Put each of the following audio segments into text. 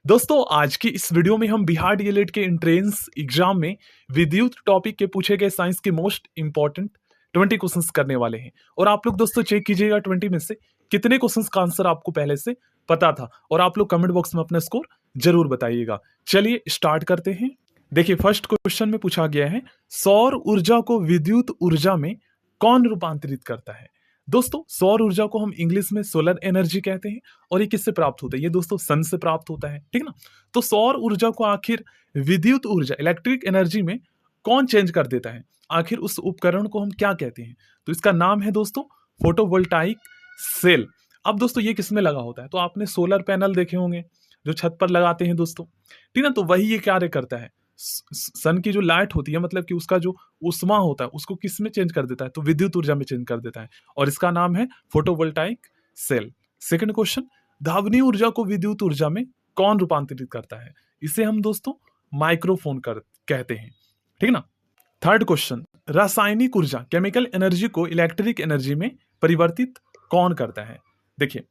दोस्तों आज की इस वीडियो में हम बिहार डीएलएड के एंट्रेंस एग्जाम में विद्युत टॉपिक के पूछे गए साइंस के मोस्ट इंपॉर्टेंट 20 क्वेश्चंस करने वाले हैं। और आप लोग दोस्तों चेक कीजिएगा 20 में से कितने क्वेश्चंस का आंसर आपको पहले से पता था, और आप लोग कमेंट बॉक्स में अपना स्कोर जरूर बताइएगा। चलिए स्टार्ट करते हैं। देखिए फर्स्ट क्वेश्चन में पूछा गया है, सौर ऊर्जा को विद्युत ऊर्जा में कौन रूपांतरित करता है। दोस्तों सौर ऊर्जा को हम इंग्लिश में सोलर एनर्जी कहते हैं, और ये किससे प्राप्त होता है, ये दोस्तों सन से प्राप्त होता है, ठीक ना। तो सौर ऊर्जा को आखिर विद्युत ऊर्जा इलेक्ट्रिक एनर्जी में कौन चेंज कर देता है, आखिर उस उपकरण को हम क्या कहते हैं। तो इसका नाम है दोस्तों फोटोवोल्टाइक सेल। अब दोस्तों ये किसमें लगा होता है, तो आपने सोलर पैनल देखे होंगे जो छत पर लगाते हैं दोस्तों, ठीक ना। तो वही ये कार्य करता है, सन की जो लाइट होती है, मतलब कि उसका जो उष्मा होता है उसको किस में चेंज कर देता है, तो विद्युत ऊर्जा में चेंज कर देता है, और इसका नाम है फोटोवोल्टाइक सेल। सेकंड क्वेश्चन, धावनीय ऊर्जा को विद्युत ऊर्जा में कौन रूपांतरित करता है, इसे हम दोस्तों माइक्रोफोन कहते हैं, ठीक ना। थर्ड क्वेश्चन, रासायनिक ऊर्जा केमिकल एनर्जी को इलेक्ट्रिक एनर्जी में परिवर्तित कौन करता है। देखिए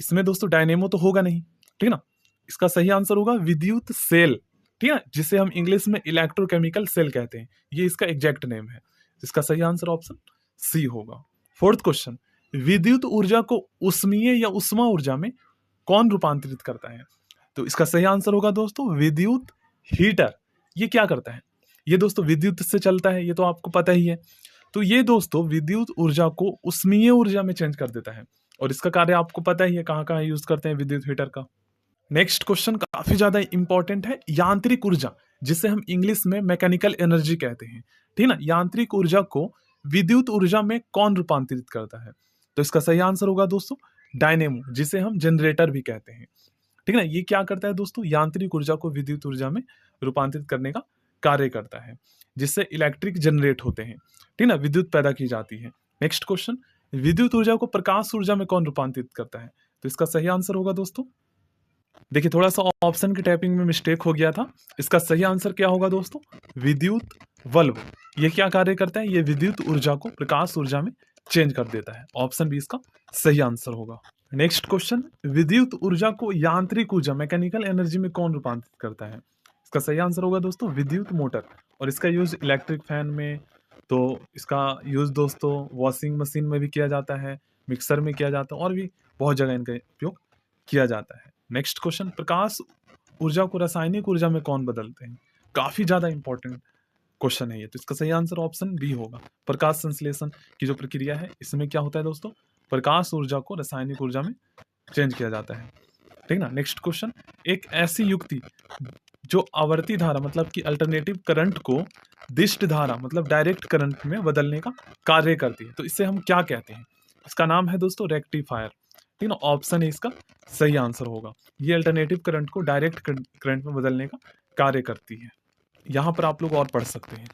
इसमें दोस्तों डायनेमो तो होगा नहीं, ठीक ना। इसका सही आंसर होगा विद्युत सेल, ठीक है, जिसे हम इंग्लिश में इलेक्ट्रोकेमिकल सेल कहते हैं। ये इसका एग्जैक्ट नेम है। इसका सही आंसर ऑप्शन सी होगा। फोर्थ क्वेश्चन, विद्युत ऊर्जा को उष्मीय या उष्मा ऊर्जा में कौन रूपांतरित करता है। तो इसका सही आंसर होगा दोस्तों विद्युत हीटर। ये क्या करता है, ये दोस्तों विद्युत से चलता है, ये तो आपको पता ही है। तो ये दोस्तों विद्युत ऊर्जा को उष्मीय ऊर्जा में चेंज कर देता है, और इसका कार्य आपको पता ही है, कहाँ कहाँ यूज करते हैं विद्युत हीटर का। नेक्स्ट क्वेश्चन काफी ज्यादा इंपॉर्टेंट है, यांत्रिक ऊर्जा जिसे हम इंग्लिश में मैकेनिकल एनर्जी कहते हैं, ठीक ना। यांत्रिक ऊर्जा को विद्युत ऊर्जा में कौन रूपांतरित करता है। तो इसका सही आंसर होगा दोस्तों डायनेमो, जिसे हम जनरेटर भी कहते हैं, ठीक ना। ये क्या करता है दोस्तों, यांत्रिक ऊर्जा को विद्युत ऊर्जा में रूपांतरित करने का कार्य करता है, जिससे इलेक्ट्रिक जनरेट होते हैं, ठीक ना, विद्युत पैदा की जाती है। नेक्स्ट क्वेश्चन, विद्युत ऊर्जा को प्रकाश ऊर्जा में कौन रूपांतरित करता है। तो इसका सही आंसर होगा दोस्तों, देखिए थोड़ा सा ऑप्शन की टाइपिंग में मिस्टेक हो गया था। इसका सही आंसर क्या होगा दोस्तों, विद्युत बल्ब। ये क्या कार्य करता है, ये विद्युत ऊर्जा को प्रकाश ऊर्जा में चेंज कर देता है। ऑप्शन बी इसका सही आंसर होगा। नेक्स्ट क्वेश्चन, विद्युत ऊर्जा को यांत्रिक ऊर्जा मैकेनिकल एनर्जी में कौन रूपांतरित करता है। इसका सही आंसर होगा दोस्तों विद्युत मोटर, और इसका यूज इलेक्ट्रिक फैन में, तो इसका यूज दोस्तों वॉशिंग मशीन में भी किया जाता है, मिक्सर में किया जाता है, और भी बहुत जगह इनका उपयोग किया जाता है। नेक्स्ट क्वेश्चन, प्रकाश ऊर्जा को रासायनिक ऊर्जा में कौन बदलते हैं। काफी ज्यादा इंपॉर्टेंट क्वेश्चन है ये, तो इसका सही आंसर ऑप्शन बी होगा। प्रकाश संश्लेषण की जो प्रक्रिया है, इसमें क्या होता है दोस्तों, प्रकाश ऊर्जा को रासायनिक ऊर्जा में चेंज किया जाता है, ठीक ना। नेक्स्ट क्वेश्चन, एक ऐसी युक्ति जो आवर्ती धारा मतलब कि अल्टरनेटिव करंट को दिष्ट धारा मतलब डायरेक्ट करंट में बदलने का कार्य करती है, तो इसे हम क्या कहते हैं। इसका नाम है दोस्तों रेक्टिफायर, ठीक ना। ऑप्शन है इसका सही आंसर होगा। ये अल्टरनेटिव करंट को डायरेक्ट करंट में बदलने का कार्य करती है। यहां पर आप लोग और पढ़ सकते हैं।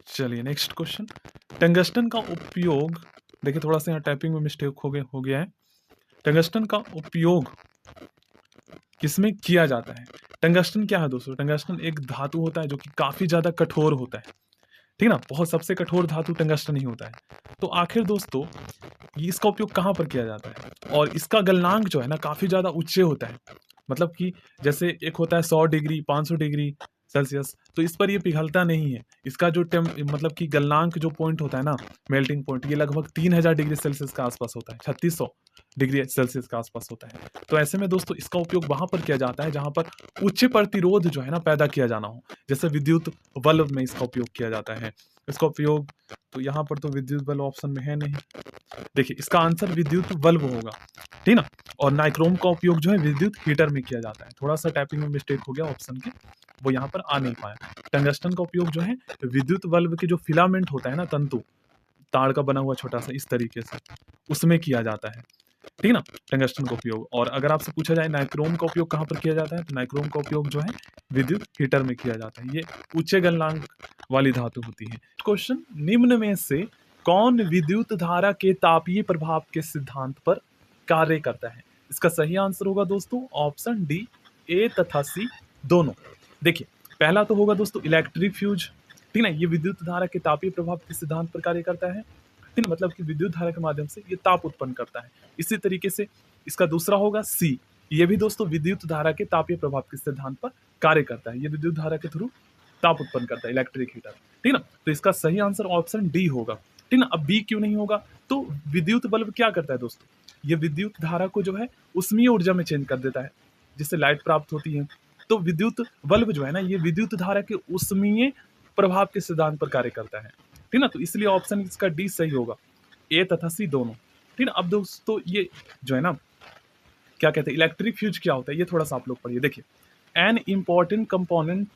चलिए नेक्स्ट क्वेश्चन, टंगस्टन का उपयोग, देखिए थोड़ा सा यहाँ टाइपिंग में मिस्टेक हो गया है। टंगस्टन का उपयोग किसमें किया जाता है। टंगस्टन क्या है दोस्तों, टंगस्टन एक धातु होता है जो कि काफी ज्यादा कठोर होता है, ठीक ना। बहुत सबसे कठोर धातु टंगस्टन ही होता है। तो आखिर दोस्तों ये इसका उपयोग कहाँ पर किया जाता है, और इसका गलनांक जो है ना काफी ज्यादा उच्च होता है। मतलब कि जैसे एक होता है 100 डिग्री 500 डिग्री सेल्सियस, तो इस पर ये पिघलता नहीं है। इसका जो मतलब कि गलनांक जो पॉइंट होता है ना, मेल्टिंग पॉइंट, ये लगभग 3000 डिग्री सेल्सियस के आसपास होता है, 3600 डिग्री सेल्सियस के आसपास होता है। तो ऐसे में दोस्तों इसका उपयोग वहां पर किया जाता है जहां पर उच्च प्रतिरोध जो है ना पैदा किया जाना हो, जैसे विद्युत बल्ब में इसका उपयोग किया जाता है। इसका उपयोग तो यहाँ पर तो विद्युत बल्ब ऑप्शन में है नहीं, देखिए इसका आंसर विद्युत बल्ब होगा, ठीक ना। और नाइक्रोम का उपयोग जो है विद्युत हीटर में किया जाता है। थोड़ा सा टाइपिंग में मिस्टेक हो गया ऑप्शन के, वो यहाँ पर आ नहीं पाया। टंगस्टन का उपयोग जो है विद्युत बल्ब के जो फिलामेंट होता है ना, तंतु तार का बना हुआ छोटा सा इस तरीके से, उसमें किया जाता है, ठीक ना, टंगस्टन का उपयोग। और अगर आपसे पूछा जाए नाइक्रोम का उपयोग कहाँ पर किया जाता है, तो नाइक्रोम का उपयोग जो है विद्युत हीटर में किया जाता है। ये उच्च गलनांक वाली धातु होती है। क्वेश्चन, निम्न में से कौन विद्युत धारा के तापीय प्रभाव के सिद्धांत पर कार्य करता है। इसका सही आंसर होगा दोस्तों ऑप्शन डी, ए तथा सी दोनों। देखिए पहला तो होगा दोस्तों इलेक्ट्रिक फ्यूज, ठीक ना, ये विद्युत धारा के तापीय प्रभाव के सिद्धांत पर कार्य करता है। ठीक है, मतलब कि विद्युत धारा के माध्यम से ये ताप उत्पन्न करता है। इसी तरीके से इसका दूसरा होगा सी, ये भी दोस्तों विद्युत धारा के तापीय प्रभाव के सिद्धांत पर कार्य करता है। ये विद्युत धारा के थ्रू ताप उत्पन्न करता है, इलेक्ट्रिक हीटर। ठीक ना, तो इसका सही आंसर ऑप्शन डी होगा। ठीक ना, अब बी क्यों नहीं होगा? तो विद्युत बल्ब क्या करता है दोस्तों, ये विद्युत धारा को जो है उष्मीय ऊर्जा में चेंज कर देता है, जिससे लाइट प्राप्त होती है। तो विद्युत बल्ब जो है ना, ये विद्युत धारा के उष्मीय प्रभाव के सिद्धांत पर कार्य करता है। ठीक ना, तो इसलिए ऑप्शन इसका डी सही होगा, ए तथा सी दोनों। ठीक ना, अब दोस्तों ये जो है ना, क्या कहते हैं, इलेक्ट्रिक फ्यूज क्या होता है, ये थोड़ा सा आप लोग पढ़िए। देखिए, an important component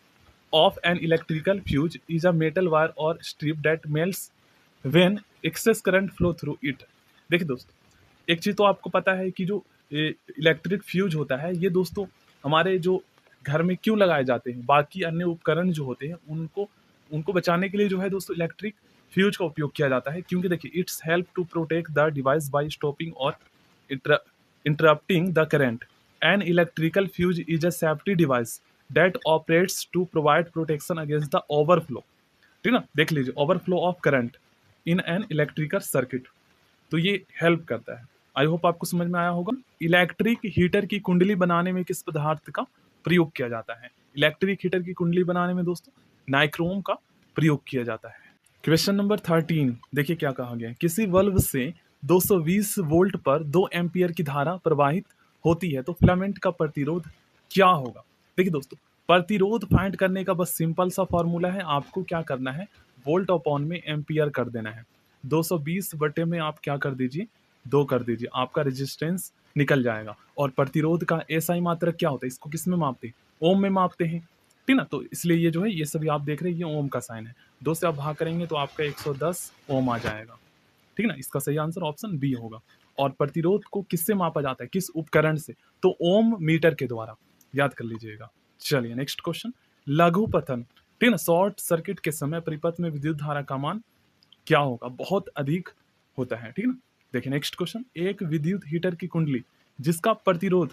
of an electrical fuse is a metal wire or strip that melts when excess current flow through it. देखिए दोस्तों, एक चीज तो आपको पता है कि जो इलेक्ट्रिक फ्यूज होता है, ये दोस्तों हमारे जो घर में क्यों लगाए जाते हैं, बाकी अन्य उपकरण जो होते हैं उनको उनको बचाने के लिए जो है दोस्तों इलेक्ट्रिक फ्यूज का उपयोग किया जाता है। क्योंकि देखिए, it's help to protect the device by stopping और interrupting the current. An electrical fuse is a safety device that operates to provide protection against the overflow. ठीक ना, देख लीजिए, overflow of current in an electrical circuit, तो ये help करता है। I hope आपको समझ में आया होगा। इलेक्ट्रिक हीटर की कुंडली बनाने में किस पदार्थ का प्रयोग किया जाता है? इलेक्ट्रिक हीटर की कुंडली बनाने में दोस्तों नाइक्रोम का प्रयोग किया जाता है। क्वेश्चन नंबर 13, देखिए क्या कहा गया है। किसी बल्ब से 220 वोल्ट पर 2 एम्पियर की धारा प्रवाहित होती है, तो फिलामेंट का प्रतिरोध क्या होगा? देखिए दोस्तों, प्रतिरोध फाइंड करने का बस सिंपल सा फॉर्मूला है। आपको क्या करना है, वोल्ट अपॉन में एम्पियर कर देना है। 220 बटे में आप क्या कर दीजिए, 2 कर दीजिए, आपका रेजिस्टेंस निकल जाएगा। और प्रतिरोध का एसआई मात्रक क्या होता है, इसको किस में मापते हैं? ओम में मापते हैं। ठीक ना, तो इसलिए ये जो है, ये सभी आप देख रहे हैं, ये ओम का साइन है। 2 से आप भाग करेंगे तो आपका 110 ओम आ जाएगा। ठीक ना, इसका सही आंसर ऑप्शन बी होगा। और प्रतिरोध को किससे मापा जाता है, किस उपकरण से? तो ओम मीटर के द्वारा, याद कर लीजिएगा। चलिए नेक्स्ट क्वेश्चन, लघु पतन। ठीक ना, शॉर्ट सर्किट के समय परिपथ में विद्युत धारा का मान क्या होगा? बहुत अधिक होता है। ठीक ना, देखिए नेक्स्ट क्वेश्चन, एक विद्युत हीटर की कुंडली जिसका प्रतिरोध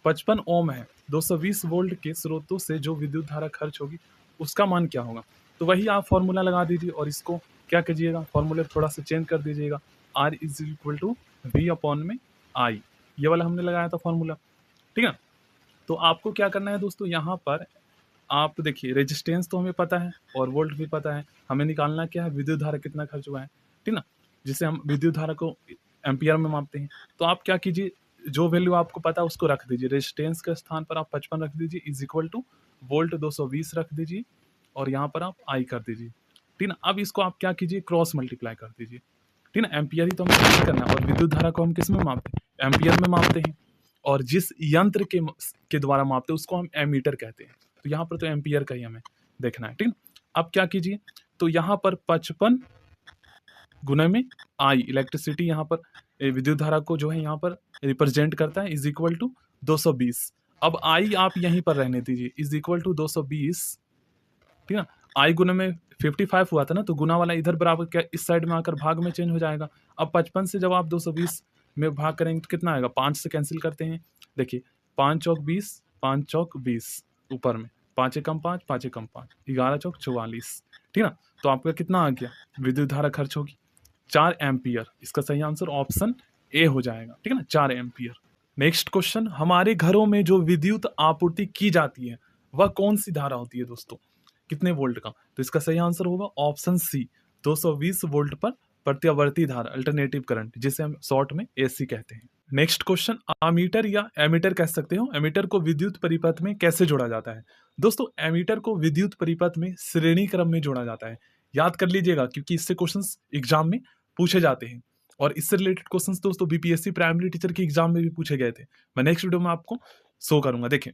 55 ओम है, 220 वोल्ट के स्रोतों से जो विद्युत धारा खर्च होगी उसका मान क्या होगा? तो वही आप फॉर्मूला लगा दीजिए और इसको क्या कीजिएगा, फॉर्मूले थोड़ा सा चेंज कर दीजिएगा। R is equal to V upon में आई, ये वाला हमने लगाया था फॉर्मूला। ठीक है, तो आपको क्या करना है दोस्तों, यहाँ पर आप देखिए, रेजिस्टेंस तो हमें पता है और वोल्ट भी पता है, हमें निकालना क्या है, विद्युत धारा कितना खर्च हुआ है। ठीक ना, जिसे हम विद्युत धारा को एम्पियर में मापते हैं। तो आप क्या कीजिए, जो वैल्यू आपको पता है उसको रख दीजिए, रेजिस्टेंस के स्थान पर आप 55 रख दीजिए, इज इक्वल टू वोल्ट 220 रख दीजिए और यहाँ पर आप आई कर दीजिए। ठीक ना, अब इसको आप क्या कीजिए, क्रॉस मल्टीप्लाई कर दीजिए। ठीक ना, एम्पियर ही तो हमें नहीं करना है, और विद्युत धारा को हम किस में मापते हैं, एम्पियर में मापते हैं। और जिस यंत्र के द्वारा मापते हैं उसको हम एमीटर कहते हैं। तो यहाँ पर तो एम्पियर का ही हमें देखना है। ठीक, अब क्या कीजिए, तो यहाँ पर 55 गुना में आई, इलेक्ट्रिसिटी यहाँ पर विद्युत धारा को जो है यहाँ पर रिप्रेजेंट करता है, इज इक्वल टू 220। अब आई आप यहीं पर रहने दीजिए, इज इक्वल टू 220। ठीक है, आई गुना में 55 हुआ था ना, तो गुना वाला इधर बराबर क्या इस साइड में आकर भाग में चेंज हो जाएगा। अब 55 से जब आप 220 में भाग करेंगे तो कितना आएगा, 5 से कैंसिल करते हैं। देखिए 5 चौक 20, 5 चौक 20, ऊपर में 5 एकम 5, 5 एकम 5, 11 चौक 44। ठीक है ना, तो आपका कितना आ गया, विद्युत धारा खर्च होगी 4 एम्पियर। इसका सही आंसर ऑप्शन ए हो जाएगा। ठीक है ना, 4 एम्पियर। नेक्स्ट क्वेश्चन, हमारे घरों में जो विद्युत आपूर्ति की जाती है वह कौन सी धारा होती है दोस्तों, कितने वोल्ट का? तो इसका सही आंसर होगा ऑप्शन सी, 220 वोल्ट पर प्रत्यावर्ती धारा, अल्टरनेटिव करंट, जिसे हम शॉर्ट में एसी कहते हैं। नेक्स्ट क्वेश्चन, अमीटर या एमीटर कह सकते हो, एमीटर को विद्युत परिपथ में कैसे जोड़ा जाता है? दोस्तों एमीटर को विद्युत परिपथ में श्रेणी क्रम में जोड़ा जाता है। याद कर लीजिएगा क्योंकि इससे क्वेश्चंस एग्जाम में पूछे जाते हैं, और इससे रिलेटेड क्वेश्चंस दोस्तों बीपीएससी प्राइमरी टीचर के एग्जाम में भी पूछे गए थे। मैं नेक्स्ट वीडियो में आपको शो करूंगा। देखें,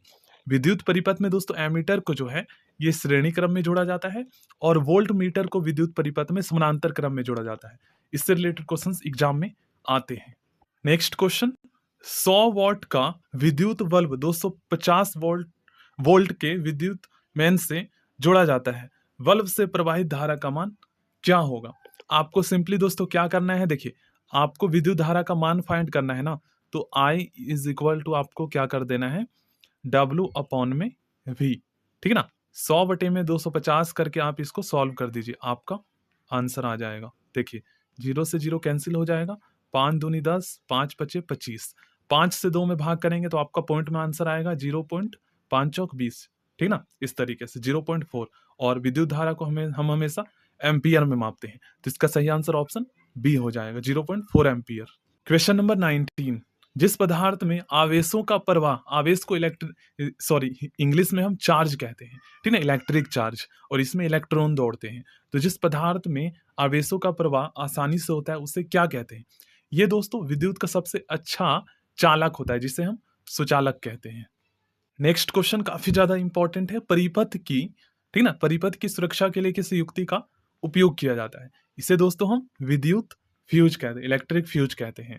विद्युत परिपथ में दोस्तों एमीटर को जो है ये श्रेणी क्रम में जोड़ा जाता है, और वोल्ट मीटर को विद्युत परिपथ में समानांतर क्रम में जोड़ा जाता है। इससे रिलेटेड क्वेश्चंस एग्जाम में आते हैं। नेक्स्ट क्वेश्चन, 100 वॉट का विद्युत बल्ब 250 वोल्ट के विद्युत मेन से जोड़ा जाता है, बल्ब से प्रवाहित धारा का मान क्या होगा? आपको सिंपली दोस्तों क्या करना है, देखिए आपको विद्युत धारा का मान फाइंड करना है ना, तो I इज इक्वल टू आपको क्या कर देना है, W अपॉन में V। ठीक है ना, 100 बटे में 250 करके आप इसको सॉल्व कर दीजिए, आपका आंसर आ जाएगा। देखिए 0 से 0 कैंसिल हो जाएगा, 5 दूनी 10, 5 पचे 25, 5 से 2 में भाग करेंगे तो आपका पॉइंट में आंसर आएगा 0.5 चौक 20, ठीक ना? इस तरीके से 0.4। और विद्युत धारा को हम हमेशा एम्पियर में मापते हैं, तो इसका सही आंसर ऑप्शन बी हो जाएगा, 0.4 एम्पियर। क्वेश्चन नंबर 19, जिस पदार्थ में आवेशों का प्रवाह, आवेश को इंग्लिश में हम चार्ज कहते हैं, ठीक ना, इलेक्ट्रिक चार्ज, और इसमें इलेक्ट्रॉन दौड़ते हैं, तो जिस पदार्थ में आवेशों का प्रवाह आसानी से होता है उसे क्या कहते हैं? ये दोस्तों विद्युत का सबसे अच्छा चालक होता है, जिसे हम सुचालक कहते हैं। नेक्स्ट क्वेश्चन काफी ज्यादा इंपॉर्टेंट है, परिपथ की, ठीक ना, परिपथ की सुरक्षा के लिए किस युक्ति का उपयोग किया जाता है? इसे दोस्तों हम विद्युत फ्यूज कहते हैं, इलेक्ट्रिक फ्यूज कहते हैं।